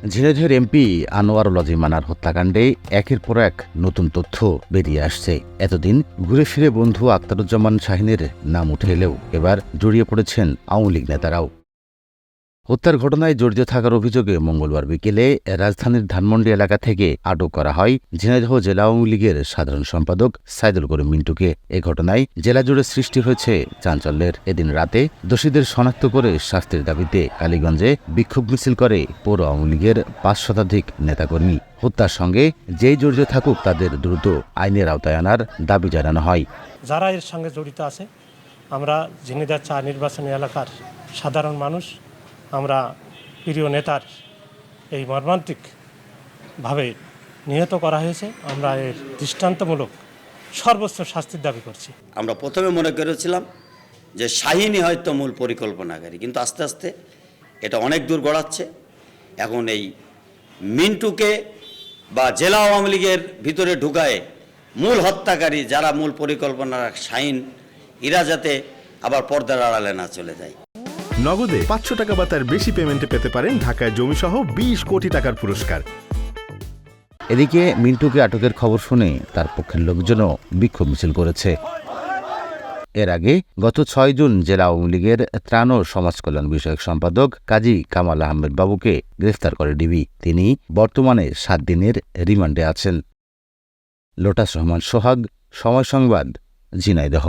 ঝিনাইদহের এমপি আনোয়ারুল আজিম মানার হত্যাকাণ্ডে একের পর এক নতুন তথ্য বেরিয়ে আসছে। এতদিন ঘুরে ফিরে বন্ধু আখতারুজ্জামান শাহীনের নাম উঠে এলেও এবার জড়িয়ে পড়েছেন আওয়ামী লীগ নেতারাও। হত্যার ঘটনায় জড়িত থাকার অভিযোগে মঙ্গলবার বিকেলে রাজধানীর ধানমন্ডি এলাকা থেকে আটক করা হয় ঝিনাইদহ জেলা আওয়ামী লীগের সাধারণ সম্পাদক সাইদুল করিম মিন্টুকে। এ ঘটনায় জেলা জুড়ে সৃষ্টি হয়েছে চাঞ্চল্যের। এদিন রাতে দোষীদের শনাক্ত করে শাস্তির দাবিতে কালীগঞ্জে বিক্ষোভ মিছিল করে পৌর আওয়ামী লীগের ৫ শতাধিক নেতাকর্মী। হত্যার সঙ্গে যেই জড়িত থাকুক তাদের দ্রুত আইনের আওতায় আনার দাবি জানানো হয়। যারা এর সঙ্গে জড়িত আছে, আমরা ঝিনাইদহ ৪ নির্বাচনী এলাকার সাধারণ মানুষ, আমরা প্রিয় নেতার এই মর্মান্তিকভাবে নিহত করা হয়েছে, আমরা এর দৃষ্টান্তমূলক সর্বোচ্চ শাস্তির দাবি করছি। আমরা প্রথমে মনে করেছিলাম যে শাহীনই হয়তো মূল পরিকল্পনাকারী, কিন্তু আস্তে আস্তে এটা অনেক দূর গড়াচ্ছে। এখন এই মিন্টুকে বা জেলা আওয়ামী লীগের ভিতরে ঢুকায় মূল হত্যাকারী যারা মূল পরিকল্পনার শাহীন, এরা যাতে আবার পর্দার আড়ালে না চলে যায়। নগদে ৫০০ টাকা বা তার বেশি পেমেন্টে পেতে পারেন ঢাকায় জমিসহ ২০ কোটি টাকার পুরস্কার। এদিকে মিন্টুকে আটকের খবর শুনে তার পক্ষের লোকজনও বিক্ষোভ মিছিল করেছে। এর আগে গত ৬ জুন জেলা আওয়ামী লীগের ত্রাণ ও সমাজ কল্যাণ বিষয়ক সম্পাদক কাজী কামাল আহমেদ বাবুকে গ্রেফতার করে ডিবি। তিনি বর্তমানে ৭ দিনের রিমান্ডে আছেন। লোটাস রহমান সোহাগ, সময় সংবাদ, ঝিনাইদহ।